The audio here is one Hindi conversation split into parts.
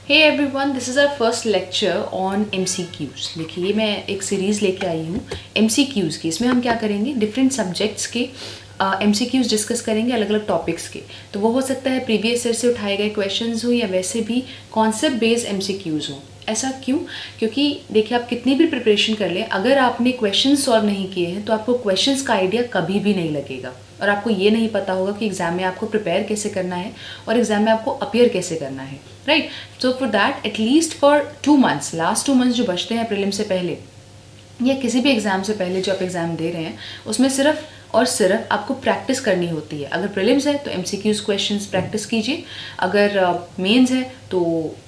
Hey everyone, this is our first lecture on MCQs. देखिए मैं एक सीरीज़ लेके आई हूँ MCQs की। इसमें हम क्या करेंगे, डिफरेंट सब्जेक्ट्स के MCQs डिस्कस करेंगे, अलग अलग टॉपिक्स के। तो वो हो सकता है प्रीवियस ईयर से उठाए गए क्वेश्चंस हो या वैसे भी कॉन्सेप्ट बेस्ड MCQs हो। ऐसा क्यों? क्योंकि देखिए आप कितनी भी प्रिपरेशन कर लें, अगर आपने क्वेश्चन सॉल्व नहीं किए हैं तो आपको क्वेश्चंस का आइडिया कभी भी नहीं लगेगा और आपको ये नहीं पता होगा कि एग्ज़ाम में आपको प्रिपेयर कैसे करना है और एग्ज़ाम में आपको अपीयर कैसे करना है, right? So for that at least for 2 months, last 2 months जो बचते हैं प्रीलिम से पहले या किसी भी एग्ज़ाम से पहले जो आप एग्ज़ाम दे रहे हैं, उसमें सिर्फ और सिर्फ आपको प्रैक्टिस करनी होती है। अगर प्रीलिम्स है तो MCQs क्वेश्चंस प्रैक्टिस कीजिए, अगर मेंस है तो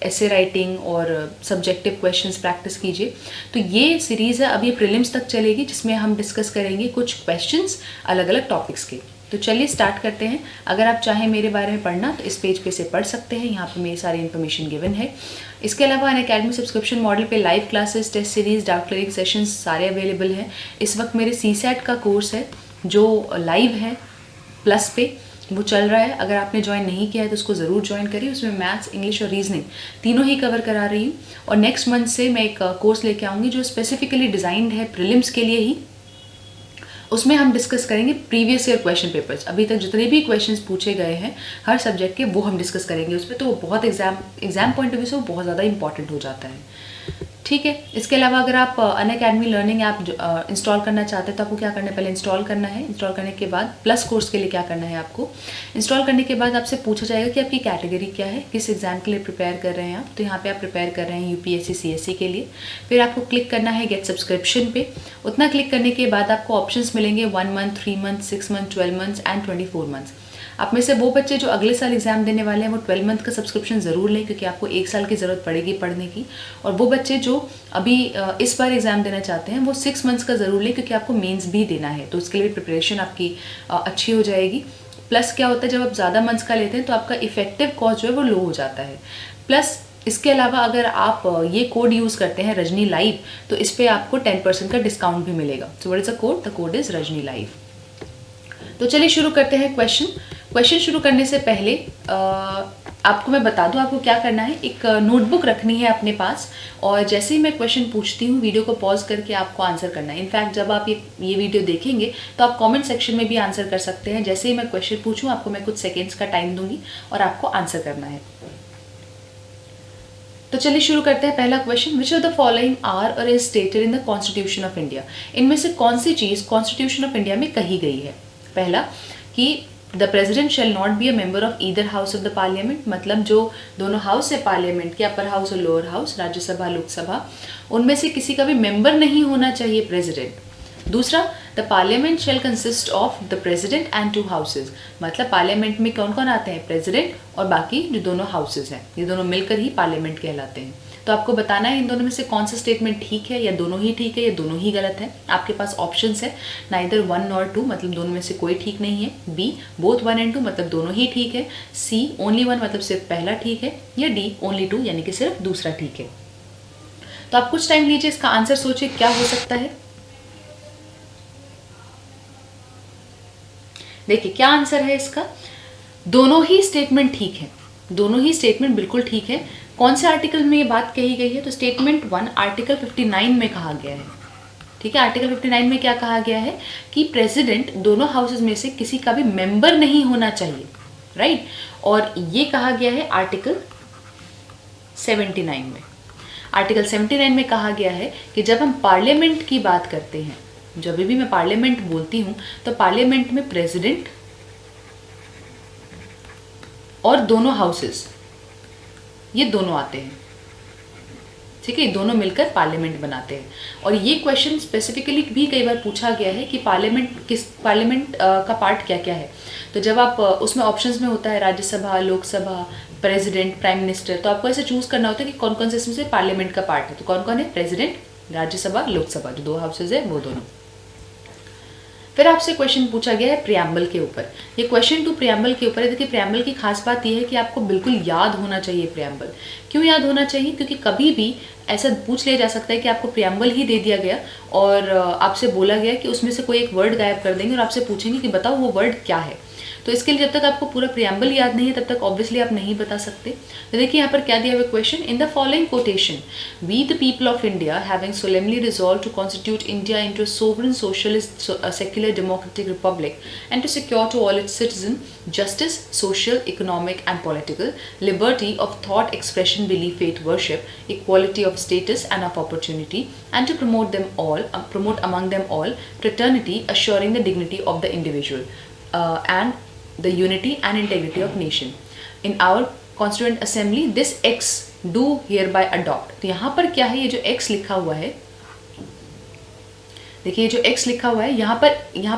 ऐसे राइटिंग और सब्जेक्टिव क्वेश्चंस प्रैक्टिस कीजिए। तो ये सीरीज़ है, अब ये प्रीलिम्स तक चलेगी, जिसमें हम डिस्कस करेंगे कुछ क्वेश्चंस अलग अलग टॉपिक्स के। तो चलिए स्टार्ट करते हैं। अगर आप चाहें मेरे बारे में पढ़ना तो इस पेज पे से पढ़ सकते हैं, यहाँ पे मेरी सारी इन्फॉर्मेशन गिवन है। इसके अलावा अनअकैडमी सब्सक्रिप्शन मॉडल पे live classes, test series, doubt clearing sessions सारे अवेलेबल हैं। इस वक्त मेरे CSAT का कोर्स है जो लाइव है प्लस पे, वो चल रहा है। अगर आपने ज्वाइन नहीं किया है तो उसको ज़रूर ज्वाइन करिए। उसमें मैथ्स, इंग्लिश और रीजनिंग तीनों ही कवर करा रही हूँ। और नेक्स्ट मंथ से मैं एक कोर्स लेके आऊँगी जो स्पेसिफिकली डिज़ाइंड है प्रीलिम्स के लिए ही। उसमें हम डिस्कस करेंगे प्रीवियस ईयर क्वेश्चन पेपर्स, अभी तक जितने भी क्वेश्चंस पूछे गए हैं हर सब्जेक्ट के, वो हम डिस्कस करेंगे उसमें। तो वो बहुत एग्जाम पॉइंट ऑफ व्यू से वो बहुत ज़्यादा इंपॉर्टेंट हो जाता है, ठीक है। इसके अलावा अगर आप अनअकैडमी लर्निंग ऐप इंस्टॉल करना चाहते हैं तो आपको क्या करना है, पहले इंस्टॉल करना है। इंस्टॉल करने के बाद प्लस कोर्स के लिए क्या करना है, आपको इंस्टॉल करने के बाद आपसे पूछा जाएगा कि आपकी कैटेगरी क्या है, किस एग्जाम के लिए प्रिपेयर कर रहे हैं आप। तो यहाँ पे आप प्रिपेयर कर रहे हैं UPSC CSE के लिए। फिर आपको क्लिक करना है गेट सब्सक्रिप्शन पे। उतना क्लिक करने के बाद आपको ऑप्शंस मिलेंगे 1 month, 3 month, 6 month, 12 months and 24 months. आप में से वो बच्चे जो अगले साल एग्जाम देने वाले हैं वो 12 मंथ का सब्सक्रिप्शन ज़रूर लें, क्योंकि आपको 1 साल की ज़रूरत पड़ेगी पढ़ने की। और वो बच्चे जो अभी इस बार एग्जाम देना चाहते हैं वो 6 मंथ्स का ज़रूर लें, क्योंकि आपको मेंस भी देना है, तो उसके लिए प्रिपरेशन आपकी अच्छी हो जाएगी। प्लस क्या होता है, जब आप ज़्यादा मंथ्स का लेते हैं तो आपका इफेक्टिव कॉस्ट जो है वो लो हो जाता है। प्लस इसके अलावा अगर आप ये कोड यूज़ करते हैं रजनी लाइव, तो इस पर आपको 10% का डिस्काउंट भी मिलेगा। So what is the code? The code is Rajni live. तो चलिए शुरू करते हैं क्वेश्चन शुरू करने से पहले आपको मैं बता दूं आपको क्या करना है। एक नोटबुक रखनी है अपने पास, और जैसे ही मैं क्वेश्चन पूछती हूँ वीडियो को पॉज करके आपको आंसर करना है। इनफैक्ट जब आप ये वीडियो देखेंगे तो आप कमेंट सेक्शन में भी आंसर कर सकते हैं। जैसे ही मैं क्वेश्चन पूछूँ आपको मैं कुछ सेकेंड्स का टाइम दूंगी और आपको आंसर करना है। तो चलिए शुरू करते हैं। पहला question, which of the following are और is stated in the constitution of India? इनमें से कौन सी चीज़ कॉन्स्टिट्यूशन ऑफ इंडिया में कही गई है? पहला कि the president shall not be a member of either house of the parliament, मतलब जो दोनों हाउस है पार्लियामेंट के, अपर हाउस और लोअर हाउस, राज्यसभा लोकसभा, उनमें से किसी का भी मेंबर नहीं होना चाहिए प्रेजिडेंट। दूसरा, the parliament shall consist of the president and 2 houses, मतलब पार्लियामेंट में कौन कौन आते हैं? प्रेजिडेंट और बाकी जो दोनों हाउसेज हैं, ये दोनों मिलकर ही पार्लियामेंट कहलाते हैं। तो आपको बताना है इन दोनों में से कौन सा स्टेटमेंट ठीक है, या दोनों ही ठीक है या दोनों ही गलत है। आपके पास ऑप्शंस है, नाइदर 1 नॉर 2, मतलब दोनों में से कोई ठीक नहीं है। B, बोथ 1 and 2, मतलब दोनों ही ठीक है। C, ओनली 1, मतलब सिर्फ पहला ठीक है। या D, ओनली 2, यानी कि सिर्फ दूसरा ठीक है। तो आप कुछ टाइम लीजिए, इसका आंसर सोचिए क्या हो सकता है। देखिए क्या आंसर है इसका, दोनों ही स्टेटमेंट ठीक है, दोनों ही स्टेटमेंट बिल्कुल ठीक है। कौन से आर्टिकल में ये बात कही गई है? तो स्टेटमेंट 1 आर्टिकल 59 में कहा गया है, ठीक है। आर्टिकल 59 में क्या कहा गया है कि प्रेसिडेंट दोनों हाउसेज में से किसी का भी मेंबर नहीं होना चाहिए, राइट। और ये कहा गया है आर्टिकल 79 में। आर्टिकल 79 में कहा गया है कि जब हम पार्लियामेंट की बात करते हैं, जब भी मैं पार्लियामेंट बोलती हूं तो पार्लियामेंट में प्रेसिडेंट और दोनों हाउसेस, ये दोनों आते हैं, ठीक है। दोनों मिलकर पार्लियामेंट बनाते हैं। और ये क्वेश्चन स्पेसिफिकली भी कई बार पूछा गया है कि पार्लियामेंट का पार्ट क्या क्या है। तो जब आप उसमें ऑप्शंस में होता है Rajya Sabha, Lok Sabha, president, prime minister, तो आपको ऐसे चूज करना होता है कि कौन कौन से इसमें से पार्लियामेंट का पार्ट है। तो कौन कौन है? प्रेसिडेंट, राज्यसभा, लोकसभा, जो 2 हाउसेज है वो दोनों। फिर आपसे क्वेश्चन पूछा गया है प्रियम्बल के ऊपर। ये क्वेश्चन 2 प्रियम्बल के ऊपर है। देखिए प्रियम्बल की खास बात यह है कि आपको बिल्कुल याद होना चाहिए प्रियम्बल। क्यों याद होना चाहिए? क्योंकि कभी भी ऐसा पूछ लिया जा सकता है कि आपको प्रियम्बल ही दे दिया गया और आपसे बोला गया कि उसमें से कोई एक वर्ड गायब कर देंगे और आपसे पूछेंगे कि बताओ वो वर्ड क्या है। तो इसके लिए जब तक आपको पूरा प्रियम्बल याद नहीं है तब तक ऑब्वियसली आप नहीं बता सकते। तो देखिए यहाँ पर क्या दिया हुआ question, in the following quotation we the people of India having solemnly resolve to constitute India into sovereign socialist secular democratic republic and to secure to all its citizen justice, social, economic and political, liberty of thought, expression, belief, faith, worship, equality of status and of opportunity, and to promote them all, promote among them all fraternity, assuring the dignity of the individual and the unity and integrity of nation. In our Constituent Assembly, this X do hereby adopt. तो यहाँ पर क्या है, ये जो X लिखा हुआ है, देखिए जो X लिखा हुआ है यहाँ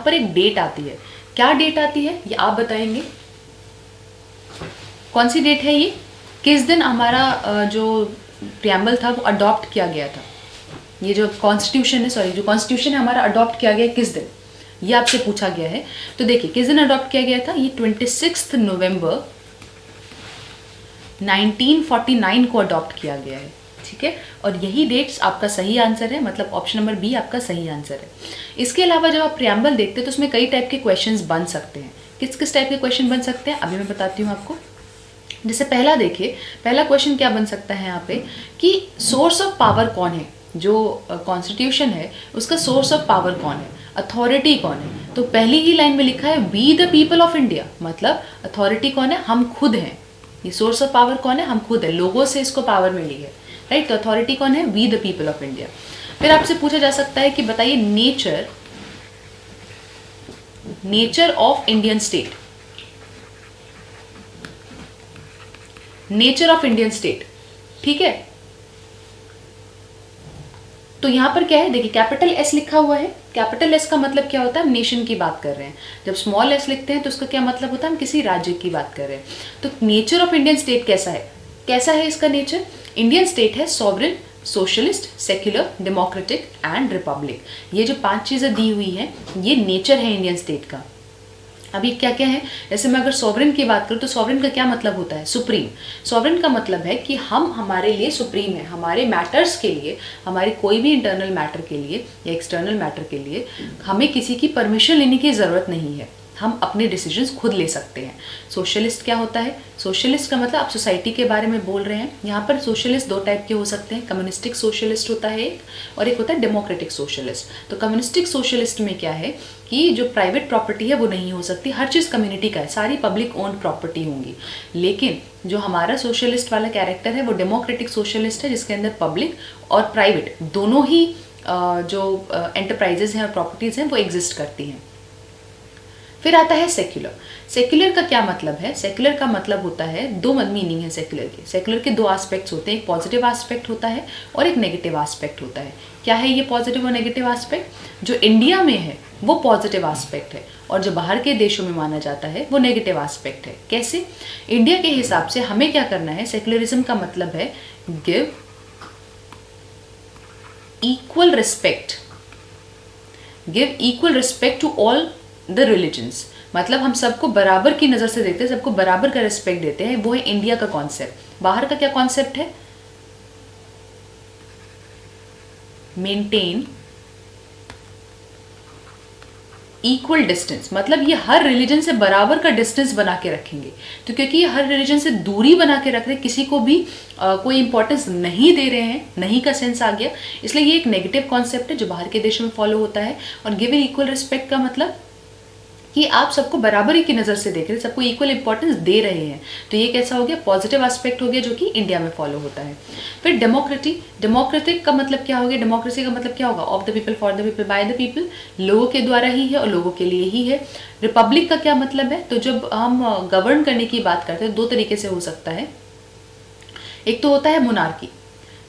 पर एक डेट आती है। क्या डेट आती है ये आप बताएंगे, कौन सी डेट है ये, किस दिन हमारा जो प्रियम्बल था वो अडॉप्ट किया गया था, ये जो कॉन्स्टिट्यूशन है, सॉरी जो कॉन्स्टिट्यूशन है हमारा अडॉप्ट किया गया किस दिन, ये आपसे पूछा गया है। तो देखिए किस दिन अडॉप्ट किया गया था, ये 26 नवंबर 1949 को अडॉप्ट किया गया है, ठीक है। और यही डेट्स आपका सही आंसर है, मतलब ऑप्शन नंबर बी आपका सही आंसर है। इसके अलावा जब आप प्रियम्बल देखते हैं तो उसमें कई टाइप के क्वेश्चंस बन सकते हैं। किस किस टाइप के क्वेश्चन बन सकते हैं अभी मैं बताती हूँ आपको। जैसे पहला देखिए, पहला क्वेश्चन क्या बन सकता है यहाँ पे कि सोर्स ऑफ पावर कौन है, जो कॉन्स्टिट्यूशन है उसका सोर्स ऑफ पावर कौन है, अथॉरिटी कौन है। तो पहली ही लाइन में लिखा है we the people of India, मतलब अथॉरिटी कौन है, हम खुद हैं। ये सोर्स ऑफ पावर कौन है, हम खुद है, लोगों से इसको पावर मिली है, राइट। तो अथॉरिटी कौन है, we the people of India. फिर आपसे पूछा जा सकता है कि बताइए nature of Indian state, nature of Indian state, ठीक है। तो यहां पर क्या है, देखिए कैपिटल एस लिखा हुआ है। कैपिटल एस का मतलब क्या होता है, हम नेशन की बात कर रहे हैं। जब स्मॉल एस लिखते हैं तो उसका क्या मतलब होता है, हम किसी राज्य की बात कर रहे हैं। तो नेचर ऑफ इंडियन स्टेट कैसा है, कैसा है इसका नेचर, इंडियन स्टेट है sovereign, socialist, secular, democratic and Republic. ये जो 5 चीजें दी हुई हैं ये नेचर है इंडियन स्टेट का। अभी क्या क्या है, जैसे मैं अगर सॉवरेन की बात करूँ तो सॉवरेन का क्या मतलब होता है, सुप्रीम। सॉवरेन का मतलब है कि हम हमारे लिए सुप्रीम है, हमारे मैटर्स के लिए, हमारे कोई भी इंटरनल मैटर के लिए या एक्सटर्नल मैटर के लिए हमें किसी की परमिशन लेने की ज़रूरत नहीं है, हम अपने डिसीजंस खुद ले सकते हैं। सोशलिस्ट क्या होता है, सोशलिस्ट का मतलब आप सोसाइटी के बारे में बोल रहे हैं। यहाँ पर सोशलिस्ट 2 टाइप के हो सकते हैं, कम्युनिस्टिक सोशलिस्ट होता है एक, और एक होता है डेमोक्रेटिक सोशलिस्ट। तो कम्युनिस्टिक सोशलिस्ट में क्या है कि जो प्राइवेट प्रॉपर्टी है वो नहीं हो सकती, हर चीज़ कम्युनिटी का है, सारी पब्लिक ओन्ड प्रॉपर्टी होंगी। लेकिन जो हमारा सोशलिस्ट वाला कैरेक्टर है वो डेमोक्रेटिक सोशलिस्ट है, जिसके अंदर पब्लिक और प्राइवेट दोनों ही जो एंटरप्राइजेज हैं और प्रॉपर्टीज़ हैं वो एग्जिस्ट करती हैं। फिर आता है सेक्युलर। सेक्युलर का क्या मतलब है, सेक्युलर का मतलब होता है, 2 मीनिंग है सेक्युलर के। सेक्युलर के 2 एस्पेक्ट्स होते हैं, एक पॉजिटिव एस्पेक्ट होता है और एक नेगेटिव एस्पेक्ट होता है। क्या है ये पॉजिटिव और नेगेटिव एस्पेक्ट, जो इंडिया में है वो पॉजिटिव एस्पेक्ट है और जो बाहर के देशों में माना जाता है वो नेगेटिव एस्पेक्ट है। कैसे, इंडिया के हिसाब से हमें क्या करना है, सेक्युलरिज्म का मतलब है give equal respect, give equal respect to all the religions, मतलब हम सबको बराबर की नज़र से देखते हैं, सबको बराबर का रिस्पेक्ट देते हैं। वो है इंडिया का कॉन्सेप्ट। बाहर का क्या कॉन्सेप्ट है, मेंटेन इक्वल डिस्टेंस, मतलब ये हर रिलीजन से बराबर का डिस्टेंस बना के रखेंगे। तो क्योंकि ये हर रिलीजन से दूरी बना के रख रहे हैं, किसी को भी कोई इंपॉर्टेंस नहीं दे रहे हैं, नहीं का सेंस आ गया, इसलिए ये एक नेगेटिव कॉन्सेप्ट है जो बाहर के देशों में फॉलो होता है। और गिव इक्वल रिस्पेक्ट का मतलब कि आप सबको बराबरी की नज़र से देख रहे हैं, सबको इक्वल इंपॉर्टेंस दे रहे हैं। तो ये कैसा हो गया, पॉजिटिव एस्पेक्ट हो गया जो कि इंडिया में फॉलो होता है। फिर डेमोक्रेटिक का मतलब क्या हो गया, डेमोक्रेसी का मतलब क्या होगा, of the people, for the people, by the people, लोगों के द्वारा ही है और लोगों के लिए ही है। रिपब्लिक का क्या मतलब है, तो जब हम गवर्न करने की बात करते हैं 2 तरीके से हो सकता है, एक तो होता है मोनार्की,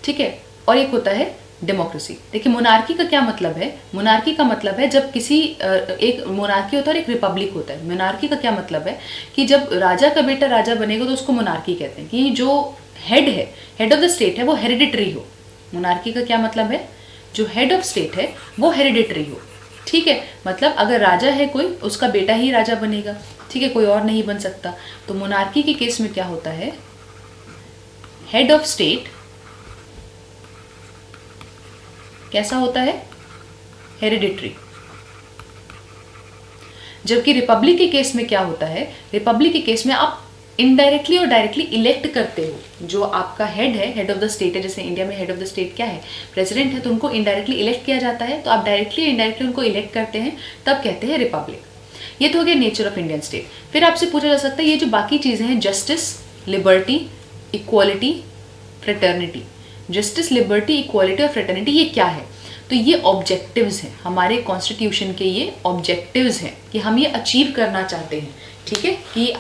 ठीक है, और एक होता है डेमोक्रेसी। देखिए मोनार्की का क्या मतलब है, मोनार्की का मतलब है जब किसी एक मोनार्की होता है और एक रिपब्लिक होता है। मोनार्की का क्या मतलब है कि जब राजा का बेटा राजा बनेगा तो उसको मोनार्की कहते हैं, कि जो हेड है, हेड ऑफ द स्टेट है वो हेरिडिटरी हो। मोनार्की का क्या मतलब है, जो हेड ऑफ स्टेट है वो हेरिडिटरी हो, ठीक है, मतलब अगर राजा है कोई उसका बेटा ही राजा बनेगा, ठीक है, कोई और नहीं बन सकता। तो मोनार्की के केस में क्या होता है, हेड ऑफ स्टेट कैसा होता है, हेरिडिटरी। जबकि रिपब्लिक के केस में क्या होता है, रिपब्लिक के केस में आप इनडायरेक्टली और डायरेक्टली इलेक्ट करते हो। जो आपका हेड है, हेड ऑफ द स्टेट है, जैसे इंडिया में हेड ऑफ द स्टेट क्या है, प्रेसिडेंट है, तो उनको इनडायरेक्टली इलेक्ट किया जाता है, तो आप डायरेक्टली इनडायरेक्टली उनको इलेक्ट करते हैं, तब कहते हैं रिपब्लिक। ये तो हो गया नेचर ऑफ इंडियन स्टेट। फिर आपसे पूछा जा सकता है ये जो बाकी चीज़ें हैं, justice, liberty, equality, fraternity, justice, liberty, equality और फ्रेटर्निटी ये क्या है? तो ये ऑब्जेक्टिव्स हैं, हमारे कॉन्स्टिट्यूशन के ये ऑब्जेक्टिव्स हैं कि हम ये अचीव करना चाहते हैं, ठीक है, कि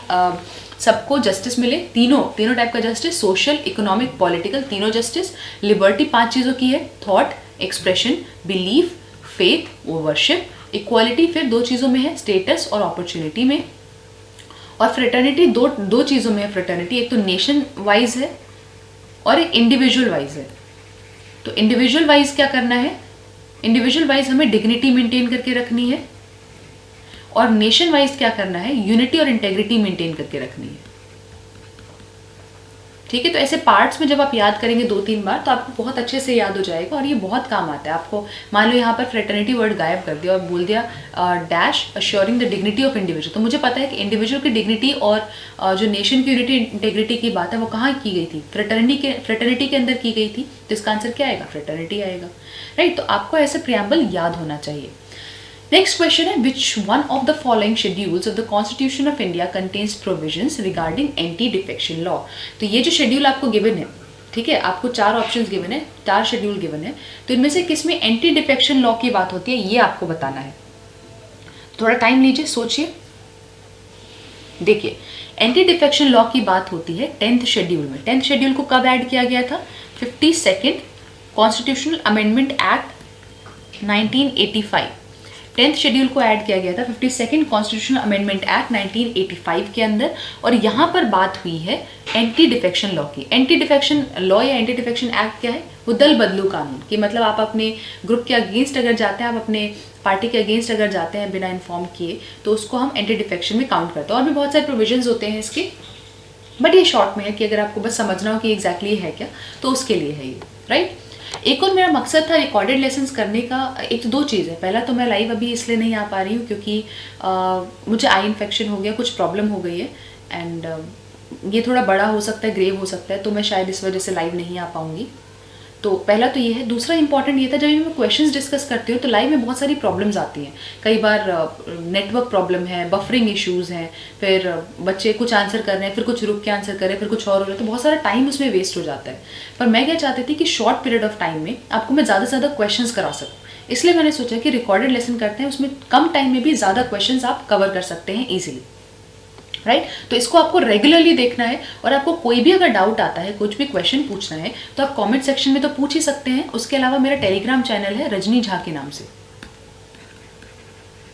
सबको जस्टिस मिले, तीनों टाइप का जस्टिस, सोशल, इकोनॉमिक, पॉलिटिकल, तीनों जस्टिस। लिबर्टी 5 चीज़ों की है, thought, expression, belief, faith, worship. Equality फिर 2 चीज़ों में है, स्टेटस और अपॉर्चुनिटी में। और फ्रेटर्निटी दो चीज़ों में है फ्रेटर्निटी, एक तो नेशन वाइज है और एक इंडिविजुअल वाइज है। तो इंडिविजुअल वाइज क्या करना है, इंडिविजुअल वाइज हमें डिग्निटी मेंटेन करके रखनी है, और नेशन वाइज क्या करना है, यूनिटी और इंटेग्रिटी मेंटेन करके रखनी है, ठीक है। तो ऐसे पार्ट्स में जब आप याद करेंगे 2-3 बार तो आपको बहुत अच्छे से याद हो जाएगा, और ये बहुत काम आता है आपको। मान लो यहाँ पर फ्रेटर्निटी वर्ड गायब कर दिया और बोल दिया dash assuring the dignity of individual, तो मुझे पता है कि इंडिविजुअल की डिग्निटी और जो नेशन की यूनिटी इंटेग्रिटी की बात है वो कहाँ की गई थी, फ्रेटर्निटी के अंदर की गई थी, तो इसका आंसर क्या आएगा, फ्रेटर्निटी आएगा, राइट। तो आपको ऐसे प्रियम्बल याद होना चाहिए। नेक्स्ट क्वेश्चन है, विच one of the following schedules of the constitution of India contains provisions regarding anti defection law. तो ये जो शेड्यूल आपको गिवन है, ठीक है, आपको 4 ऑप्शंस गिवन है, 4 शेड्यूल गिवन है, तो इनमें से किस में एंटी डिफेक्शन लॉ की बात होती है, ये आपको बताना है। थोड़ा टाइम लीजिए, सोचिए। देखिए, एंटी डिफेक्शन लॉ की बात होती है 10th शेड्यूल में। 10th शेड्यूल को कब ऐड किया गया था, 52nd constitutional amendment act 1985। 10th schedule को ऐड किया गया था 52nd कॉन्स्टिट्यूशनल अमेंडमेंट एक्ट 1985 के अंदर, और यहाँ पर बात हुई है एंटी डिफेक्शन लॉ की। एंटी डिफेक्शन लॉ या एंटी डिफेक्शन एक्ट क्या है, वो दल बदलू कानून कि मतलब आप अपने ग्रुप के अगेंस्ट अगर जाते हैं, आप अपने पार्टी के अगेंस्ट अगर जाते हैं बिना इन्फॉर्म किए, तो उसको हम एंटी डिफेक्शन में काउंट करते हैं। और भी बहुत सारे प्रोविजंस होते हैं इसके, बट ये शॉर्ट में है कि अगर आपको बस समझना हो कि एग्जैक्टली है क्या, तो उसके लिए है ये, राइट। एक और मेरा मकसद था रिकॉर्डेड लेसन्स करने का, एक तो 2 चीज़ है। पहला तो मैं लाइव अभी इसलिए नहीं आ पा रही हूँ क्योंकि मुझे आई इन्फेक्शन हो गया, कुछ प्रॉब्लम हो गई है, एंड ये थोड़ा बड़ा हो सकता है, ग्रेव हो सकता है, तो मैं शायद इस वजह से लाइव नहीं आ पाऊँगी। तो पहला तो ये है। दूसरा इंपॉर्टेंट ये था, जब मैं क्वेश्चंस डिस्कस करती हूँ तो लाइव में बहुत सारी प्रॉब्लम्स आती हैं। कई बार नेटवर्क प्रॉब्लम है, बफरिंग इश्यूज़ हैं, फिर बच्चे कुछ आंसर कर रहे हैं, फिर कुछ रुक के आंसर कर रहे हैं, फिर कुछ और हो रहा है, तो बहुत सारा टाइम उसमें वेस्ट हो जाता है। पर मैं क्या चाहती थी कि शॉर्ट पीरियड ऑफ टाइम में आपको मैं ज़्यादा से ज़्यादा क्वेश्चंस करा सकूँ, इसलिए मैंने सोचा कि रिकॉर्डेड लेसन करते हैं, उसमें कम टाइम में भी ज़्यादा क्वेश्चंस आप कवर कर सकते हैं ईजिली, राइट। तो इसको आपको रेगुलरली देखना है, और आपको कोई भी अगर डाउट आता है, कुछ भी क्वेश्चन पूछना है, तो आप कमेंट सेक्शन में तो पूछ ही सकते हैं। उसके अलावा मेरा टेलीग्राम चैनल है रजनी झा के नाम से,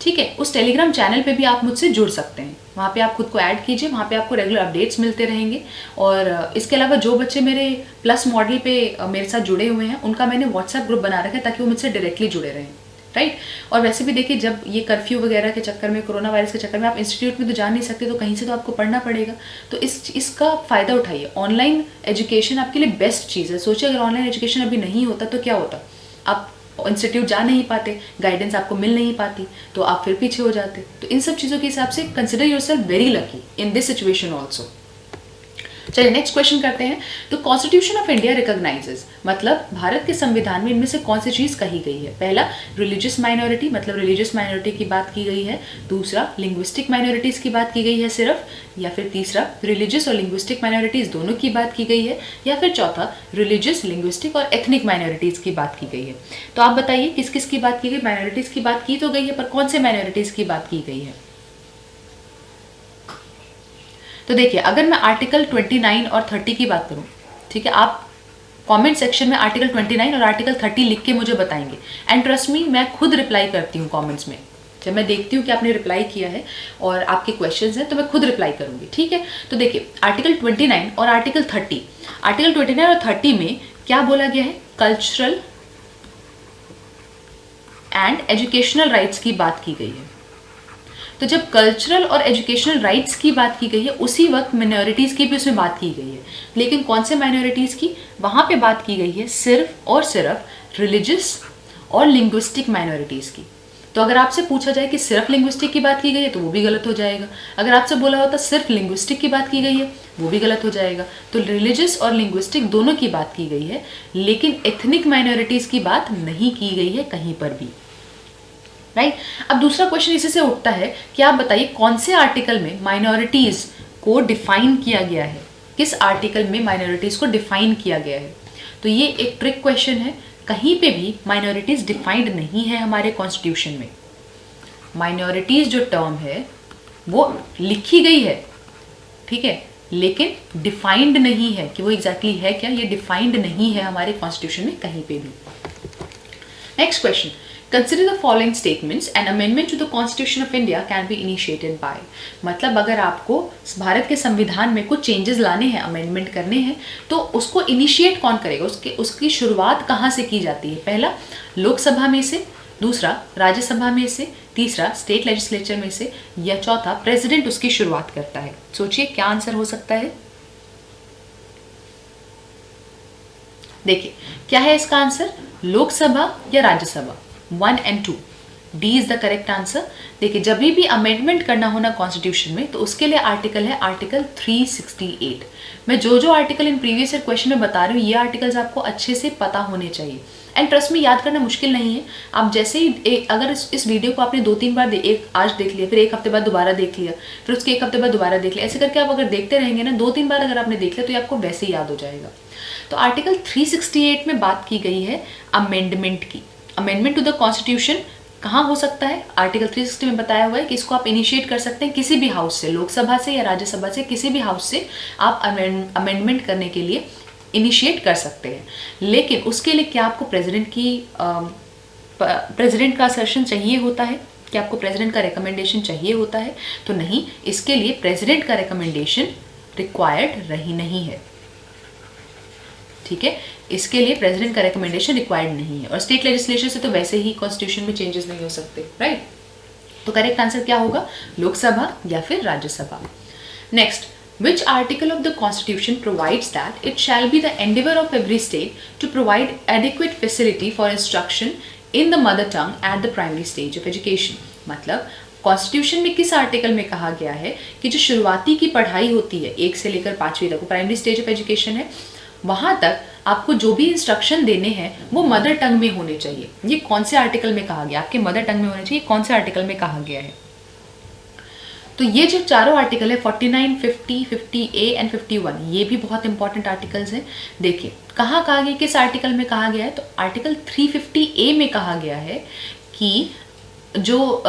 ठीक है। उस टेलीग्राम चैनल पे भी आप मुझसे जुड़ सकते हैं, वहाँ पे आप खुद को ऐड कीजिए, वहाँ पे आपको रेगुलर अपडेट्स मिलते रहेंगे। और इसके अलावा जो बच्चे मेरे प्लस मॉडल पे मेरे साथ जुड़े हुए हैं, उनका मैंने व्हाट्सएप ग्रुप बना रखा है ताकि वो मुझसे डायरेक्टली जुड़े रहें, राइट। और वैसे भी देखिए, जब ये कर्फ्यू वगैरह के चक्कर में, कोरोना वायरस के चक्कर में आप इंस्टीट्यूट में तो जा नहीं सकते, तो कहीं से तो आपको पढ़ना पड़ेगा, तो इसका फ़ायदा उठाइए। ऑनलाइन एजुकेशन आपके लिए बेस्ट चीज़ है। सोचिए अगर ऑनलाइन एजुकेशन अभी नहीं होता तो क्या होता, आप इंस्टीट्यूट जा नहीं पाते, गाइडेंस आपको मिल नहीं पाती, तो आप फिर पीछे हो जाते। तो इन सब चीज़ों के हिसाब से consider yourself very lucky in this situation also. चलिए नेक्स्ट क्वेश्चन करते हैं। तो कॉन्स्टिट्यूशन ऑफ इंडिया रिकॉग्नाइजेस, मतलब भारत के संविधान में इनमें से कौन सी चीज़ कही गई है। पहला, रिलीजियस माइनॉरिटी, मतलब रिलीजियस माइनॉरिटी की बात की गई है। दूसरा, लिंग्विस्टिक माइनॉरिटीज़ की बात की गई है सिर्फ, या फिर तीसरा, रिलीजियस और लिंग्विस्टिक माइनॉरिटीज़ दोनों की बात की गई है, या फिर चौथा, रिलीजियस, लिंग्विस्टिक और एथनिक माइनॉरिटीज़ की बात की गई है। तो आप बताइए किस किस की बात की गई। माइनॉरिटीज़ की बात की तो गई है, पर कौन से माइनॉरिटीज़ की बात की गई है। तो देखिए, अगर मैं आर्टिकल 29 और 30 की बात करूं, ठीक है, आप कमेंट सेक्शन में आर्टिकल 29 और आर्टिकल 30 लिख के मुझे बताएंगे, एंड ट्रस्ट मी, मैं खुद रिप्लाई करती हूँ कमेंट्स में। जब मैं देखती हूँ कि आपने रिप्लाई किया है और आपके क्वेश्चंस हैं, तो मैं खुद रिप्लाई करूँगी, ठीक है। तो देखिए, आर्टिकल 29 और आर्टिकल 30, आर्टिकल 29 और 30 में क्या बोला गया है, कल्चरल एंड एजुकेशनल राइट्स की बात की गई है। तो जब कल्चरल और एजुकेशनल राइट्स की बात की गई है, उसी वक्त माइनॉरिटीज़ की भी उसमें बात की गई है। लेकिन कौन से माइनॉरिटीज़ की, वहाँ पे बात की गई है सिर्फ और सिर्फ रिलीजियस और लिंग्विस्टिक माइनॉरिटीज़ की। तो अगर आपसे पूछा जाए कि सिर्फ लिंग्विस्टिक की बात की गई है तो वो भी गलत हो जाएगा। अगर आपसे बोला होता सिर्फ लिंग्विस्टिक की बात की गई है वो भी गलत हो जाएगा। तो रिलीजियस और लिंग्विस्टिक दोनों की बात की गई है, लेकिन एथनिक माइनॉरिटीज की बात नहीं की गई है कहीं पर भी, राइट। अब दूसरा क्वेश्चन इसी से उठता है कि आप बताइए कौन से आर्टिकल में माइनॉरिटीज को डिफाइन किया गया है, किस आर्टिकल में माइनॉरिटीज को डिफाइन किया गया है। तो ये एक ट्रिक क्वेश्चन है, कहीं पे भी माइनॉरिटीज डिफाइंड नहीं है हमारे कॉन्स्टिट्यूशन में। माइनॉरिटीज जो टर्म है वो लिखी गई है, ठीक है, लेकिन डिफाइंड नहीं है कि वो एग्जैक्टली है क्या, ये डिफाइंड नहीं है हमारे कॉन्स्टिट्यूशन में कहीं पे भी। Next question, consider the following statements, an amendment to the constitution of India can be initiated by. मतलब अगर आपको भारत के संविधान में कुछ चेंजेस लाने हैं, अमेंडमेंट करने हैं, तो उसको इनिशिएट कौन करेगा, उसकी शुरुआत कहाँ से की जाती है। पहला लोकसभा में से, दूसरा राज्यसभा में से, तीसरा स्टेट लेजिस्लेचर में से, या चौथा प्रेसिडेंट उसकी शुरुआत करता है। सोचिए क्या आंसर हो सकता है। देखिए क्या है इसका आंसर, लोकसभा या Rajya Sabha, 1 and 2, D is the correct answer. देखिए जब भी अमेंडमेंट करना होना कॉन्स्टिट्यूशन में तो उसके लिए आर्टिकल है आर्टिकल 368। मैं जो article in previous year question में बता रही हूँ ये आर्टिकल्स आपको अच्छे से पता होने चाहिए, एंड ट्रस्ट में याद करना मुश्किल नहीं है। आप जैसे ही अगर इस वीडियो को आपने 2-3 बार एक आज देख लिया, फिर एक हफ्ते बाद दोबारा देख लिया, फिर उसके एक हफ्ते बाद दोबारा देख लिया, ऐसे करके आप अगर देखते रहेंगे ना 2-3 बार अगर आपने देख लिया तो ये आपको वैसे ही याद हो जाएगा। तो आर्टिकल 368 में बात की गई है अमेंडमेंट की। अमेंडमेंट टू द कॉन्स्टिट्यूशन कहाँ हो सकता है, आर्टिकल 360 में बताया हुआ है कि इसको आप इनिशिएट कर सकते हैं किसी भी हाउस से, लोकसभा से या राज्यसभा से, किसी भी हाउस से आप अमेंडमेंट करने के लिए इनिशिएट कर सकते हैं। लेकिन उसके लिए क्या आपको प्रेसिडेंट का असर्शन चाहिए होता है, क्या आपको प्रेसिडेंट का रिकमेंडेशन चाहिए होता है, तो नहीं, इसके लिए प्रेसिडेंट का रिकमेंडेशन रिक्वायर्ड नहीं है, ठीक है, इसके लिए प्रेसिडेंट का रिकमेंडेशन रिक्वायर्ड नहीं है। और स्टेट लेजिस्लेचर से तो वैसे ही कॉन्स्टिट्यूशन में चेंजेस नहीं हो सकते, राइट। तो करेक्ट आंसर क्या होगा, लोकसभा या फिर Rajya Sabha. Next, which article of the constitution provides that it shall be the endeavor of every state to provide adequate facility for instruction in the mother tongue at the primary stage of education। मतलब कॉन्स्टिट्यूशन में किस आर्टिकल में कहा गया है कि जो शुरुआती की पढ़ाई होती है 1 से लेकर 5वीं तक, प्राइमरी स्टेज ऑफ एजुकेशन है, वहां तक आपको जो भी इंस्ट्रक्शन देने हैं वो मदर टंग में होने चाहिए। ये कौन से आर्टिकल में कहा गया, आपके मदर टंग में होने चाहिए, कौन से आर्टिकल में कहा गया है। तो ये जो चारों आर्टिकल है 49, 50, 50A एंड 51, ये भी बहुत इंपॉर्टेंट आर्टिकल्स हैं। देखिए कहाँ कहा गया, किस आर्टिकल में कहा गया है, तो आर्टिकल 350A में कहा गया है कि जो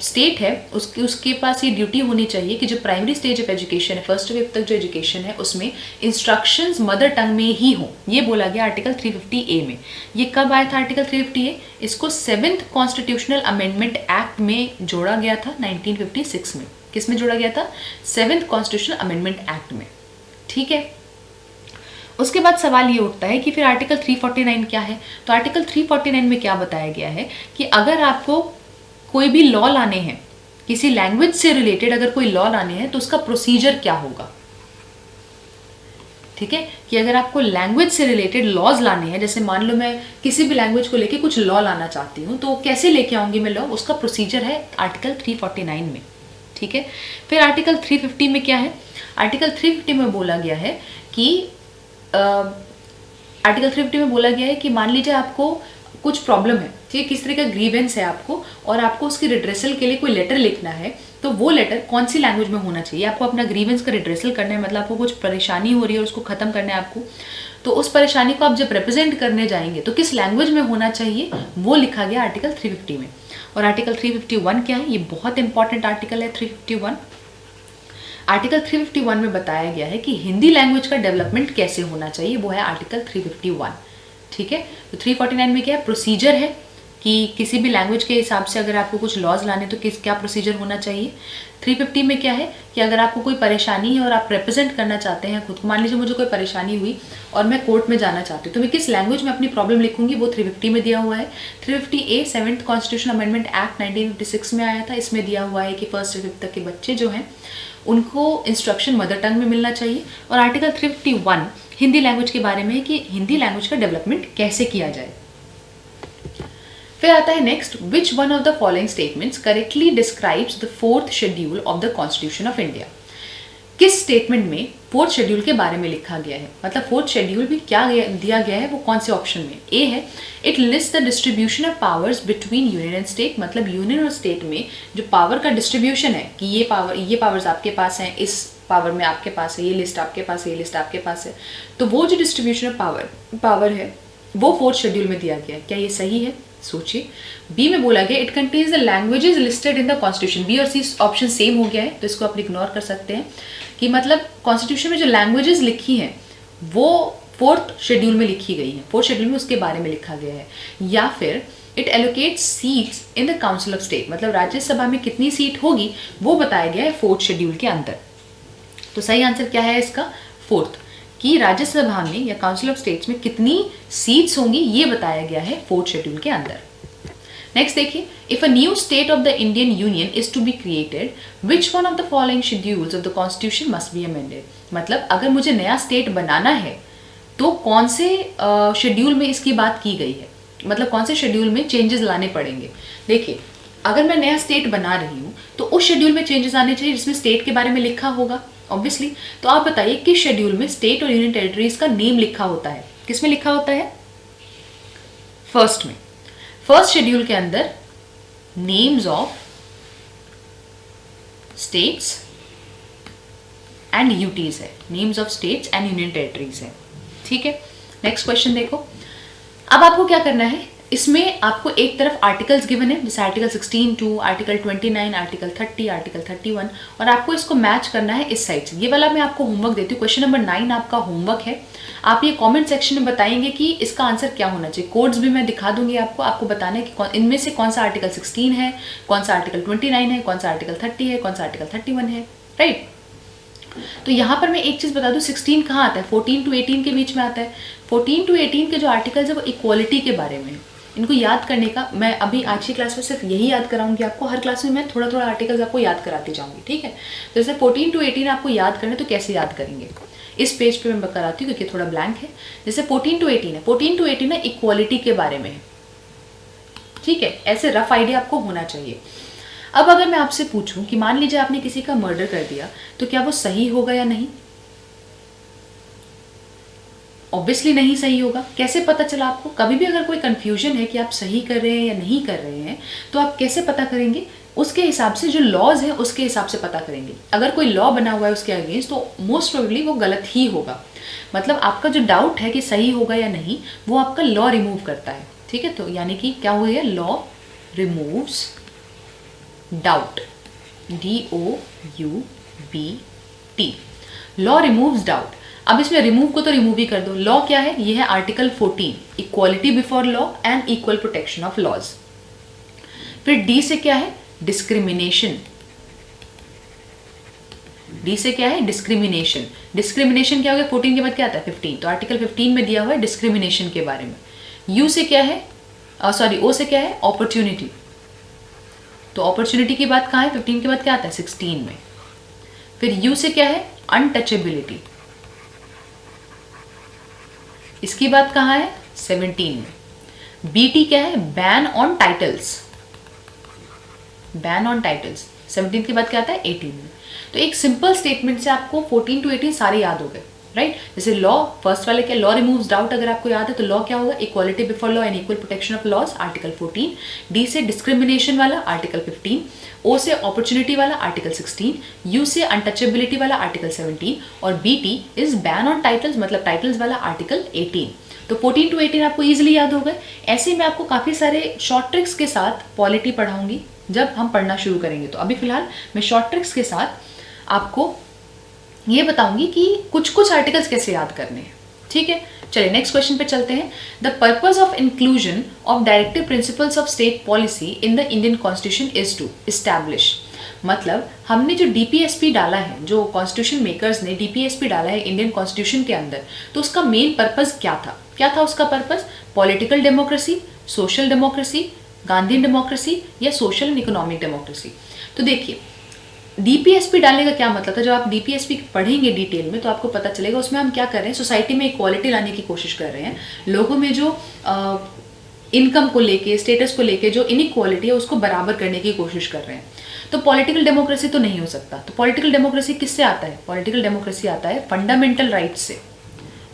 स्टेट है उसके पास ये ड्यूटी होनी चाहिए कि जो प्राइमरी स्टेज ऑफ एजुकेशन है, 1st से 5th तक जो एजुकेशन है, उसमें इंस्ट्रक्शंस मदर टंग में ही हो। ये बोला गया आर्टिकल 350A में। ये कब आया था आर्टिकल 350A, इसको 7th कॉन्स्टिट्यूशनल अमेंडमेंट एक्ट में जोड़ा गया था 1956 में। किस में जोड़ा गया था, 7th कॉन्स्टिट्यूशनल अमेंडमेंट एक्ट में, ठीक है। उसके बाद सवाल ये उठता है कि फिर आर्टिकल 349 क्या है। तो आर्टिकल 349 में क्या बताया गया है कि अगर आपको कोई भी लॉ लाने हैं, किसी लैंग्वेज से रिलेटेड अगर कोई लॉ लाने हैं तो उसका प्रोसीजर क्या होगा, ठीक है, कि अगर आपको लैंग्वेज से रिलेटेड लॉज लाने हैं, जैसे मान लो मैं किसी भी लैंग्वेज को लेके कुछ लॉ लाना चाहती हूँ, तो कैसे लेके आऊंगी मैं लॉ, उसका प्रोसीजर है आर्टिकल 349 में, ठीक है। फिर आर्टिकल 350 में क्या है, आर्टिकल 350 में बोला गया है कि आर्टिकल 350 में बोला गया है कि मान लीजिए आपको कुछ प्रॉब्लम है, ठीक है, किस तरह का ग्रीवेंस है आपको, और आपको उसकी रिड्रेसल के लिए कोई लेटर लिखना है, तो वो लेटर कौन सी लैंग्वेज में होना चाहिए। आपको अपना ग्रीवेंस का रिड्रेसल करना है, मतलब आपको कुछ परेशानी हो रही है और उसको खत्म करना है आपको, तो उस परेशानी को आप जब रिप्रेजेंट करने जाएंगे तो किस लैंग्वेज में होना चाहिए, वो लिखा गया आर्टिकल 350 में। और आर्टिकल 351 क्या है, ये बहुत इंपॉर्टेंट आर्टिकल है 351। आर्टिकल 351 में बताया गया है कि हिंदी लैंग्वेज का डेवलपमेंट कैसे होना चाहिए, वो है आर्टिकल 351, ठीक है। तो 349 में क्या है, प्रोसीजर है कि किसी भी लैंग्वेज के हिसाब से अगर आपको कुछ लॉज लाने तो क्या प्रोसीजर होना चाहिए। 350 में क्या है कि अगर आपको कोई परेशानी है और आप रिप्रेजेंट करना चाहते हैं खुद को, मान लीजिए मुझे कोई परेशानी हुई और मैं कोर्ट में जाना चाहती हूँ, तो मैं किस लैंग्वेज में अपनी प्रॉब्लम लिखूंगी, वो 350 में दिया हुआ है। 350A 7th constitutional amendment act 1956 में आया था, इसमें दिया हुआ है कि 1st से 5th तक के बच्चे जो हैं उनको इंस्ट्रक्शन मदर टंग में मिलना चाहिए। और आर्टिकल 351 हिंदी लैंग्वेज के बारे में है कि हिंदी लैंग्वेज का डेवलपमेंट कैसे किया जाए। फिर आता है next, which one of the following statements correctly describes the 4th schedule of the constitution of India. किस स्टेटमेंट में 4th शेड्यूल के बारे में लिखा गया है, मतलब 4th शेड्यूल भी क्या दिया गया है, वो कौन से ऑप्शन में। ए है, it list the distribution of powers between union and state, मतलब यूनियन और स्टेट में जो पावर का डिस्ट्रीब्यूशन है कि ये पावर्स आपके पास हैं, इस पावर में आपके पास है, ये लिस्ट आपके पास है, ये लिस्ट आपके पास है, तो वो जो डिस्ट्रीब्यूशन ऑफ पावर है वो 4th शेड्यूल में दिया गया है। क्या ये सही है? सोचिए। बी में बोला गया, it contains the languages listed in the constitution. B और सी ऑप्शन सेम हो गया है, तो इसको आप इग्नोर कर सकते हैं कि मतलब कॉन्स्टिट्यूशन में जो लैंग्वेजेस लिखी हैं वो 4th शेड्यूल में लिखी गई हैं, 4th शेड्यूल में उसके बारे में लिखा गया है। या फिर it allocates seats in the council of state, मतलब राज्यसभा में कितनी सीट होगी वो बताया गया है 4th शेड्यूल के अंदर। तो सही आंसर क्या है इसका? 4th, कि राज्यसभा में या काउंसिल ऑफ स्टेट्स में कितनी सीट्स होंगी ये बताया गया है 4th शेड्यूल के अंदर। नेक्स्ट देखिए, if a new state of the Indian union is to be created, which one of the following schedules of the constitution must be amended. मतलब अगर मुझे नया स्टेट बनाना है तो कौन से शेड्यूल में इसकी बात की गई है, मतलब कौन से शेड्यूल में चेंजेस लाने पड़ेंगे। देखिए, अगर मैं नया स्टेट बना रही हूँ तो उस शेड्यूल में चेंजेस आने चाहिए जिसमें स्टेट के बारे में लिखा होगा ऑब्वियसली। तो आप बताइए किस शेड्यूल में स्टेट और यूनियन टेरिटरीज का नेम लिखा होता है, किस में लिखा होता है? फर्स्ट में। फर्स्ट शेड्यूल के अंदर names of states and UTs है, names of states and union territories है। ठीक है, नेक्स्ट क्वेश्चन देखो। अब आपको क्या करना है, इसमें आपको एक तरफ आर्टिकल्स गिवन है, जैसे आर्टिकल 16(2), आर्टिकल 29, आर्टिकल 30, आर्टिकल 31, और आपको इसको मैच करना है इस साइड से। ये वाला मैं आपको होमवर्क देती हूँ, क्वेश्चन नंबर 9 आपका होमवर्क है। आप ये कमेंट सेक्शन में बताएंगे कि इसका आंसर क्या होना चाहिए। कोड्स भी मैं दिखा दूंगी आपको बताना है कि इनमें से कौन सा आर्टिकल 16 है, कौन सा आर्टिकल 29 है, कौन सा आर्टिकल 30 है, कौन सा आर्टिकल 31 है, राइट। तो यहाँ पर मैं एक चीज़ बता दूँ, 16 कहाँ आता है? 14 to 18 के बीच में आता है। 14 to 18 के जो आर्टिकल्स है वो इक्वालिटी के बारे में है। इनको याद करने का मैं अभी आज की क्लास में सिर्फ यही याद कराऊंगी आपको, हर क्लास में मैं थोड़ा थोड़ा आर्टिकल्स आपको याद कराती जाऊंगी, ठीक है। तो जैसे 14 to 18 आपको याद करना है तो कैसे याद करेंगे, इस पेज पे मैं कराती हूँ क्योंकि थोड़ा ब्लैंक है। जैसे 14 to 18 है, 14 to 18 है इक्वालिटी के बारे में है, ठीक है। ऐसे रफ आइडिया आपको होना चाहिए। अब अगर मैं आपसे पूछूं कि मान लीजिए आपने किसी का मर्डर कर दिया तो क्या वो सही होगा या नहीं? ऑब्वियसली नहीं सही होगा। कैसे पता चला आपको? कभी भी अगर कोई कंफ्यूजन है कि आप सही कर रहे हैं या नहीं कर रहे हैं तो आप कैसे पता करेंगे? उसके हिसाब से, जो लॉज है उसके हिसाब से पता करेंगे। अगर कोई लॉ बना हुआ है उसके अगेंस्ट तो मोस्ट प्रोबेबली वो गलत ही होगा। मतलब आपका जो डाउट है कि सही होगा या नहीं वो आपका लॉ रिमूव करता है, ठीक है। तो यानी कि क्या हो गया? Law removes doubt, DOUBT, law removes doubt. अब इसमें रिमूव को तो रिमूव ही कर दो। लॉ क्या है? ये है article 14, equality before law and equal protection of laws. फिर डी से क्या है? डिस्क्रिमिनेशन। डी से क्या है? डिस्क्रिमिनेशन। डिस्क्रिमिनेशन क्या हो गया? 14 के बाद क्या आता है? 15। तो आर्टिकल 15 में दिया हुआ है डिस्क्रिमिनेशन के बारे में। यू से क्या है? ओ से क्या है? अपॉर्चुनिटी। तो अपॉर्चुनिटी की बात कहाँ है? 15 के बाद क्या आता है? 16 में। फिर यू से क्या है? अनटचेबिलिटी। इसकी बात कहाँ है? 17 में। BT क्या है? Ban on titles. Ban on titles 17 के बाद क्या आता है? 18 में। तो एक सिंपल स्टेटमेंट से आपको 14 to 18 सारे याद हो गए, राइट। जैसे लॉ फर्स्ट वाले क्या? लॉ रिमूव्स डाउट अगर आपको याद है तो लॉ क्या होगा? Equality before law and equal protection of laws, article 14। D से डिस्क्रिमिनेशन वाला, आर्टिकल 15। ओ से अपॉर्चुनिटी वाला, आर्टिकल 16। यू से अनटचेबिलिटी वाला, आर्टिकल 17। और BT is ban on titles, मतलब टाइटल्स वाला, आर्टिकल 18। तो 14 to 18 आपको ईजिली याद हो गए। ऐसे मैं आपको काफ़ी सारे शॉर्ट ट्रिक्स के साथ पॉलिटी पढ़ाऊंगी जब हम पढ़ना शुरू करेंगे। तो अभी फिलहाल मैं शॉर्ट ट्रिक्स के साथ आपको ये बताऊंगी कि कुछ कुछ आर्टिकल्स कैसे याद करने हैं, ठीक है। चलिए नेक्स्ट क्वेश्चन पे चलते हैं। The purpose of inclusion of directive principles of state policy in the Indian constitution is to establish. मतलब हमने जो DPSP डाला है, जो कॉन्स्टिट्यूशन मेकर्स ने DPSP डाला है इंडियन कॉन्स्टिट्यूशन के अंदर, तो उसका मेन पर्पस क्या था? क्या था उसका purpose? Political democracy, social democracy, Gandhian democracy या सोशल एंड इकोनॉमिक डेमोक्रेसी। तो देखिए DPSP डालने का क्या मतलब था? जब आप DPSP पढ़ेंगे डिटेल में तो आपको पता चलेगा उसमें हम क्या कर रहे हैं। सोसाइटी में इक्वालिटी लाने की कोशिश कर रहे हैं, लोगों में जो इनकम को लेके, स्टेटस को लेके जो इनइक्वालिटी है उसको बराबर करने की कोशिश कर रहे हैं। तो पॉलिटिकल डेमोक्रेसी तो नहीं हो सकता। तो पॉलिटिकल डेमोक्रेसी किससे आता है? पॉलिटिकल डेमोक्रेसी आता है फंडामेंटल राइट्स से।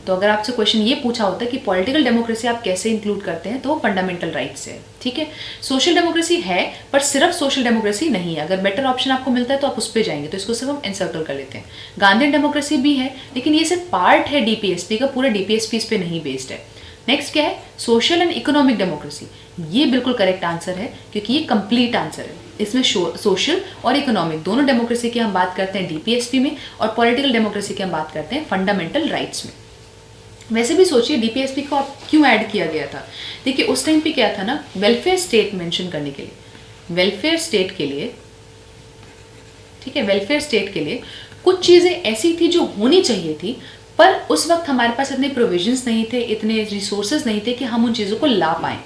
तो अगर आपसे क्वेश्चन ये पूछा होता है कि पॉलिटिकल डेमोक्रेसी आप कैसे इंक्लूड करते हैं, तो वो फंडामेंटल राइट्स से है। ठीक है, सोशल डेमोक्रेसी है पर सिर्फ सोशल डेमोक्रेसी नहीं है। अगर बेटर ऑप्शन आपको मिलता है तो आप उस पर जाएंगे, तो इसको सिर्फ हम एनसर्कल कर लेते हैं। गांधी डेमोक्रेसी भी है, लेकिन ये सिर्फ पार्ट है डीपीएसपी का, पूरा डीपीएसपी इस पर नहीं बेस्ड है। नेक्स्ट क्या है? Social and economic democracy. ये बिल्कुल करेक्ट आंसर है, क्योंकि ये कंप्लीट आंसर है। इसमें सोशल और इकोनॉमिक दोनों डेमोक्रेसी की हम बात करते हैं डीपीएसपी में, और पॉलिटिकल डेमोक्रेसी की हम बात करते हैं फंडामेंटल राइट्स में। वैसे भी सोचिए डीपीएसपी को आप क्यों ऐड किया गया था। देखिए उस टाइम पे क्या था ना, वेलफेयर स्टेट मेंशन करने के लिए, वेलफेयर स्टेट के लिए, ठीक है, वेलफेयर स्टेट के लिए कुछ चीज़ें ऐसी थी जो होनी चाहिए थी, पर उस वक्त हमारे पास इतने प्रोविजंस नहीं थे, इतने रिसोर्सेज नहीं थे कि हम उन चीज़ों को ला पाएँ।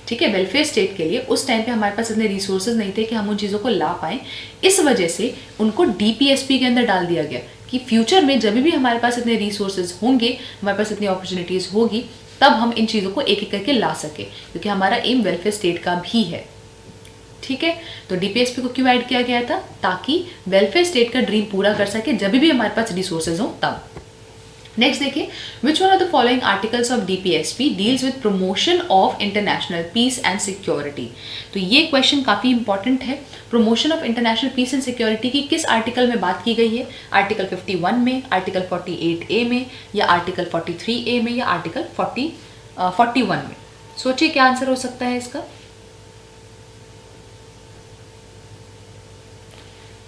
ठीक है, वेलफेयर स्टेट के लिए उस टाइम पे हमारे पास इतने रिसोर्सेज नहीं थे कि हम उन चीज़ों को ला पाएँ। इस वजह से उनको डीपीएसपी के अंदर डाल दिया गया कि फ्यूचर में जब भी हमारे पास इतने रिसोर्सेज होंगे, हमारे पास इतनी अपॉर्चुनिटीज़ होगी, तब हम इन चीज़ों को एक एक करके ला सके, क्योंकि हमारा एम वेलफेयर स्टेट का भी है। ठीक है, तो डीपीएसपी को क्यों ऐड किया गया था? ताकि वेलफेयर स्टेट का ड्रीम पूरा कर सके जब भी हमारे पास रिसोर्सेज हो तब। नेक्स्ट देखिए, which one of the following articles of DPSP deals with promotion of international peace and security. तो ये क्वेश्चन काफी इंपॉर्टेंट है। Promotion of international peace and security की किस आर्टिकल में बात की गई है? आर्टिकल 51 में, आर्टिकल 48A में, या आर्टिकल 43A में, या आर्टिकल 41 में? सोचिए क्या आंसर हो सकता है इसका।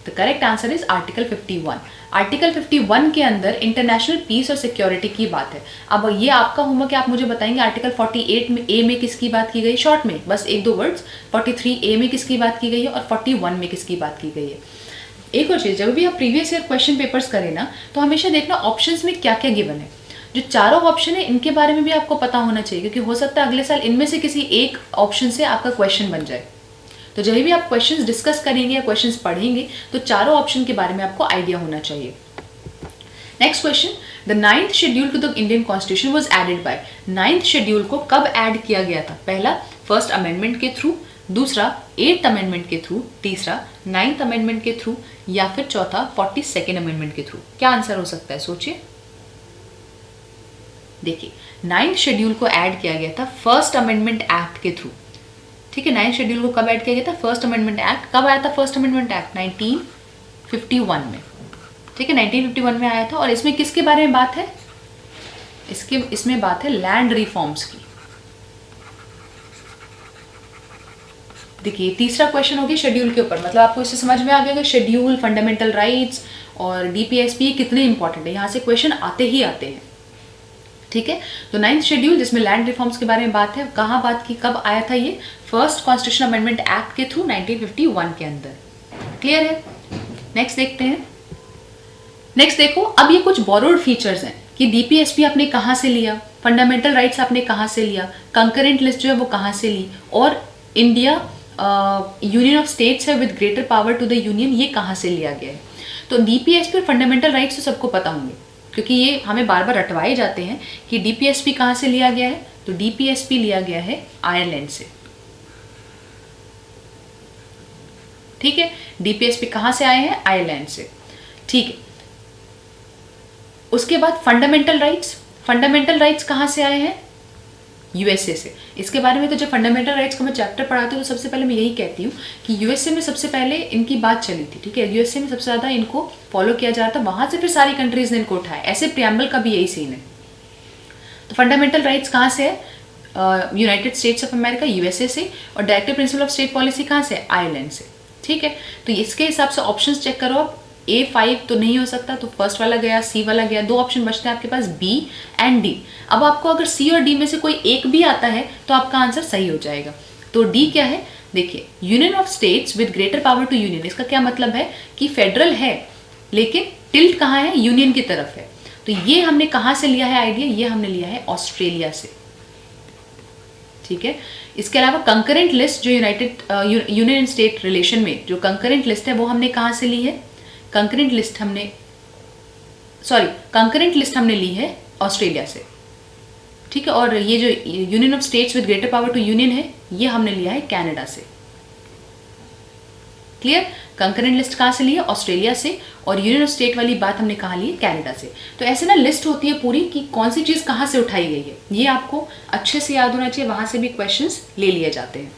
The correct answer is article 51। Article 51 के अंदर इंटरनेशनल पीस और सिक्योरिटी की बात है। अब ये आपका होमवर्क है, आप मुझे बताएंगे आर्टिकल 48 में ए में किसकी बात की गई, शॉर्ट में बस एक दो वर्ड्स। 43A में किसकी बात की गई है, और 41 में किसकी बात की गई है। एक और चीज़, जब भी आप प्रीवियस ईयर क्वेश्चन पेपर्स करें ना, तो हमेशा देखना ऑप्शंस में क्या क्या गिवन है। जो चारों ऑप्शन है इनके बारे में भी आपको पता होना चाहिए, क्योंकि हो सकता है अगले साल इनमें से किसी एक ऑप्शन से आपका क्वेश्चन बन जाए। तो जब भी आप क्वेश्चंस डिस्कस करेंगे या क्वेश्चंस पढ़ेंगे, तो चारों ऑप्शन के बारे में आपको आइडिया होना चाहिए। Next question, the 9th schedule to the Indian constitution was added by. 9th schedule को कब ऐड किया गया था? पहला फर्स्ट अमेंडमेंट के थ्रू, दूसरा 8th अमेंडमेंट के थ्रू, तीसरा 9th अमेंडमेंट के थ्रू, या फिर चौथा 42nd अमेंडमेंट के थ्रू। क्या आंसर हो सकता है, सोचिए। देखिए 9th शेड्यूल को ऐड किया गया था फर्स्ट अमेंडमेंट एक्ट के थ्रू। ठीक है, 9th शेड्यूल को कब ऐड किया गया था? First amendment act. कब आया था फर्स्ट अमेंडमेंट एक्ट? 1951 में। ठीक है, 1951 में आया था। और इसमें किसके बारे में बात है? इसमें बात है लैंड रिफॉर्म्स की। देखिए तीसरा क्वेश्चन हो गया शेड्यूल के ऊपर, मतलब आपको इससे समझ में आ गया कि शेड्यूल, फंडामेंटल राइट्स और डीपीएसपी कितने इंपॉर्टेंट है। यहाँ से क्वेश्चन आते ही आते हैं। ठीक है, तो 9th शेड्यूल जिसमें लैंड रिफॉर्म्स के बारे में बात है, कहाँ बात की, कब आया था ये? फर्स्ट कॉन्स्टिट्यूशन अमेंडमेंट एक्ट के थ्रू 1951 के अंदर। क्लियर है? नेक्स्ट देखते हैं। नेक्स्ट देखो, अब ये कुछ बोरोड फीचर्स हैं कि डीपीएसपी आपने कहाँ से लिया, फंडामेंटल राइट्स आपने कहाँ से लिया, कंकरेंट लिस्ट जो है वो कहाँ से ली, और इंडिया यूनियन ऑफ स्टेट्स है with greater power to the union, ये कहाँ से लिया गया है। तो डीपीएसपी और फंडामेंटल राइट्स तो सबको पता होंगे, क्योंकि ये हमें बार बार रटवाए जाते हैं कि डीपीएसपी कहाँ से लिया गया है। तो डीपीएसपी लिया गया है आयरलैंड से। ठीक है, डीपीएसपी कहाँ से आए हैं? आयरलैंड से। ठीक है, उसके बाद फंडामेंटल राइट्स, फंडामेंटल राइट्स कहाँ से आए हैं? यूएसए से। इसके बारे में तो जब फंडामेंटल राइट्स का मैं चैप्टर पढ़ाती हूँ तो सबसे पहले मैं यही कहती हूँ कि यूएसए में सबसे पहले इनकी बात चली थी। ठीक है, यूएसए में सबसे ज़्यादा इनको फॉलो किया जा रहा था, वहाँ से फिर सारी कंट्रीज ने इनको उठाया। ऐसे प्रियम्बल का भी यही सीन है। तो फंडामेंटल राइट्स कहाँ से है? United states of America, USA से। और directive principle of state policy कहाँ से? आयरलैंड से। ठीक है, तो इसके हिसाब से ऑप्शंस चेक करो आप। A5 तो नहीं हो सकता, तो फर्स्ट वाला गया, सी वाला गया, दो ऑप्शन बचते हैं आपके पास, बी एंड डी। अब आपको अगर सी और डी में से कोई एक भी आता है तो आपका आंसर सही हो जाएगा। तो डी क्या है? देखिए, union of states with greater power to union, इसका क्या मतलब है कि फेडरल है लेकिन टिल्ट कहाँ है? यूनियन की तरफ है। तो ये हमने कहाँ से लिया है आइडिया? ये हमने लिया है ऑस्ट्रेलिया से। ठीक है, इसके अलावा कंकरेंट लिस्ट जो United union and state relation में जो कंकरेंट लिस्ट है वो हमने कहाँ से ली है? कंकरेंट लिस्ट हमने ली है ऑस्ट्रेलिया से। ठीक है। और ये जो union of states with greater power to union है, ये हमने लिया है कनाडा से। क्लियर? कंकरेंट लिस्ट कहाँ से ली है? ऑस्ट्रेलिया से। और यूनियन ऑफ स्टेट वाली बात हमने कहाँ ली है? कनाडा से। तो ऐसे ना लिस्ट होती है पूरी कि कौन सी चीज़ कहाँ से उठाई गई है, ये आपको अच्छे से याद होना चाहिए, वहाँ से भी क्वेश्चंस ले लिए जाते हैं।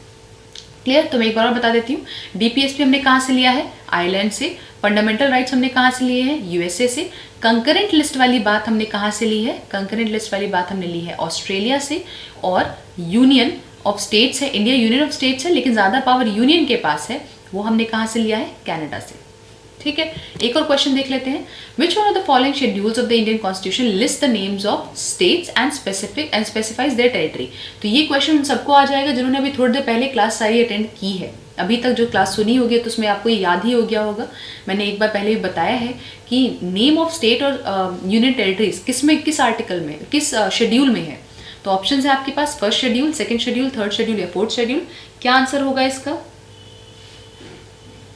क्लियर? तो मैं एक बार और बता देती हूँ, डीपीएसपी हमने कहाँ से लिया है? आयरलैंड से। फंडामेंटल राइट्स हमने कहाँ से लिए हैं? यूएसए से। कंकरेंट लिस्ट वाली बात हमने कहाँ से ली है? कंकरेंट लिस्ट वाली बात हमने ली है ऑस्ट्रेलिया से। और यूनियन ऑफ स्टेट्स है, इंडिया यूनियन ऑफ स्टेट्स है, लेकिन ज़्यादा पावर यूनियन के पास है, वो हमने कहाँ से लिया है? कनाडा से। ठीक है। एक और क्वेश्चन देख लेते हैं। विच one of the following schedules of the Indian constitution list the names of states and specifies their territory. तो ये क्वेश्चन सबको आ जाएगा जिन्होंने अभी थोड़ी देर पहले क्लास सारी अटेंड की है। अभी तक जो क्लास सुनी होगी तो उसमें आपको ये याद ही हो गया होगा। मैंने एक बार पहले भी बताया है कि नेम ऑफ स्टेट और यूनियन टेरिटरीज किस आर्टिकल में, किस शेड्यूल में है। तो ऑप्शन है आपके पास first schedule, second schedule, third schedule या फोर्थ शेड्यूल। क्या आंसर होगा इसका?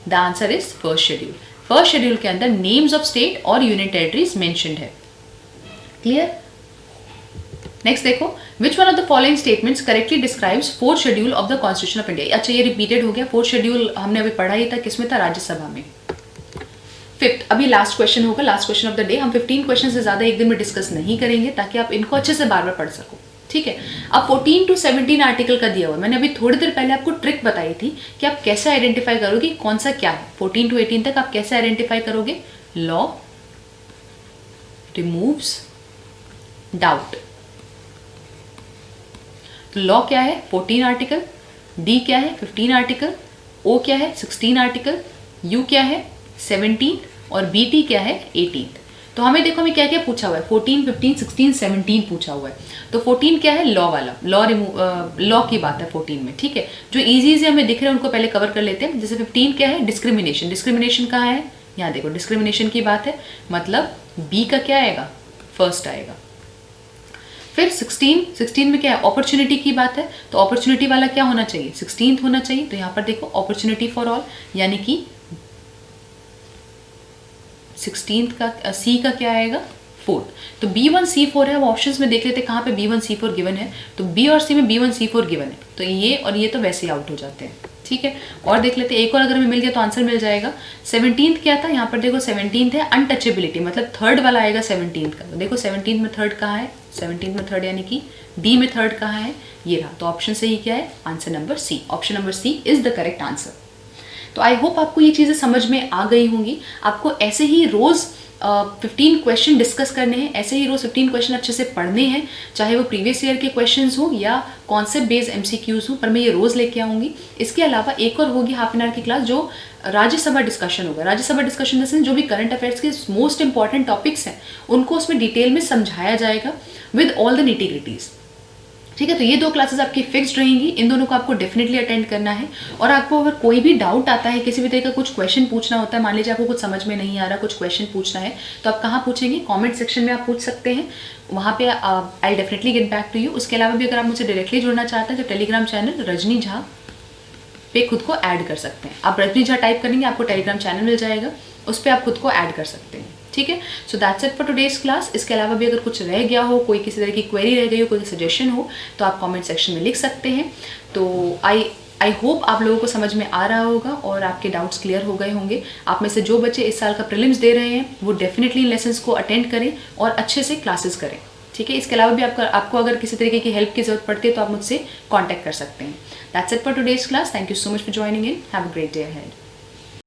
The answer is first schedule. First schedule के अंदर नेम्स ऑफ स्टेट और यूनियन टेरिटरीज मेंशन्ड है। क्लियर? नेक्स्ट देखो, which one of the following statements correctly describes fourth schedule of the constitution of India. अच्छा, ये रिपीटेड हो गया। फोर्थ शेड्यूल हमने अभी पढ़ा ही था, किसमें था? राज्यसभा में। फिफ्थ, अभी लास्ट क्वेश्चन होगा, last question of the day. हम 15 क्वेश्चन से ज्यादा एक दिन में डिस्कस नहीं करेंगे ताकि आप इनको अच्छे से बार बार पढ़ सको। ठीक है। अब 14 to 17 आर्टिकल का दिया हुआ है। मैंने अभी थोड़ी देर पहले आपको ट्रिक बताई थी कि आप कैसे आइडेंटिफाई करोगे कौन सा क्या है। 14 to 18 तक आप कैसे आइडेंटिफाई करोगे? Law removes doubt. तो लॉ क्या है? 14 आर्टिकल। डी क्या है? 15 आर्टिकल। ओ क्या है? 16 आर्टिकल। यू क्या है? 17। और बी टी क्या है? 18। तो हमें देखो हमें क्या क्या पूछा हुआ है? 14, 15, 16, 17 पूछा हुआ है। तो 14 क्या है? लॉ वाला, लॉ की बात है 14 में। ठीक है। जो इजी से हमें दिख रहे हैं उनको पहले कवर कर लेते हैं। जैसे 15 क्या है? डिस्क्रिमिनेशन। डिस्क्रिमिनेशन कहाँ है? यहाँ देखो, डिस्क्रिमिनेशन की बात है, मतलब बी का क्या आएगा? फर्स्ट आएगा। फिर 16 में क्या है? अपॉर्चुनिटी की बात है, तो अपॉर्चुनिटी वाला क्या होना चाहिए? 16th होना चाहिए। तो यहाँ पर देखो अपॉर्चुनिटी फॉर ऑल, यानी कि 16th का सी का क्या आएगा? 4th। तो B1C4 है, वो ऑप्शंस में देख लेते कहाँ पे B1C4 गिवन है। तो बी और सी में B1C4 गिवन है, तो ये और ये तो वैसे ही आउट हो जाते हैं। ठीक है। और देख लेते एक और अगर हमें मिल गया तो आंसर मिल जाएगा। 17th क्या था? यहाँ पर देखो 17th है अनटचेबिलिटी, मतलब थर्ड वाला आएगा 17th का। तो देखो 17th में थर्ड कहाँ है? 17th में थर्ड यानी कि डी में थर्ड कहाँ है? ये रहा। तो ऑप्शन सही क्या है? Answer number C. Option number C is the correct answer. तो आई होप आपको ये चीज़ें समझ में आ गई होंगी। आपको ऐसे ही रोज़ 15 क्वेश्चन डिस्कस करने हैं, ऐसे ही रोज़ 15 क्वेश्चन अच्छे से पढ़ने हैं, चाहे वो प्रीवियस ईयर के क्वेश्चंस हो या कॉन्सेप्ट बेस्ड MCQs हो, पर मैं ये रोज़ लेके आऊँगी। इसके अलावा एक और होगी हाफ एन आवर की क्लास जो राज्यसभा डिस्कशन होगा। राज्यसभा डिस्कशन जैसे जो भी करंट अफेयर्स के मोस्ट इंपॉर्टेंट टॉपिक्स हैं उनको उसमें डिटेल में समझाया जाएगा विद ऑल द निटी-ग्रिटीज़। ठीक है। तो ये 2 क्लासेस आपकी फिक्स्ड रहेंगी, इन दोनों को आपको डेफिनेटली अटेंड करना है। और आपको अगर कोई भी डाउट आता है, किसी भी तरह का कुछ क्वेश्चन पूछना होता है, मान लीजिए आपको कुछ समझ में नहीं आ रहा, कुछ क्वेश्चन पूछना है, तो आप कहाँ पूछेंगे? कमेंट सेक्शन में आप पूछ सकते हैं, वहाँ पे I definitely get back to you. उसके अलावा भी अगर आप मुझे डायरेक्टली जुड़ना चाहते हैं तो टेलीग्राम चैनल रजनी झा पे खुद को ऐड कर सकते हैं। आप रजनी झा टाइप करेंगे, आपको टेलीग्राम चैनल मिल जाएगा, उस पर आप खुद को ऐड कर सकते हैं। ठीक है। So that's it for today's class. इसके अलावा भी अगर कुछ रह गया हो, कोई किसी तरह की क्वेरी रह गई हो, कोई सजेशन हो, तो आप कमेंट सेक्शन में लिख सकते हैं। तो आई होप आप लोगों को समझ में आ रहा होगा और आपके डाउट्स क्लियर हो गए होंगे। आप में से जो बच्चे इस साल का प्रीलिम्स दे रहे हैं वो डेफिनेटली इन लेसन्स को अटेंड करें और अच्छे से क्लासेस करें। ठीक है। इसके अलावा भी आपको अगर किसी तरीके की हेल्प की जरूरत पड़ती है तो आप मुझसे कॉन्टैक्ट कर सकते हैं। That's it for today's class. Thank you so much for joining in. Have a great day ahead.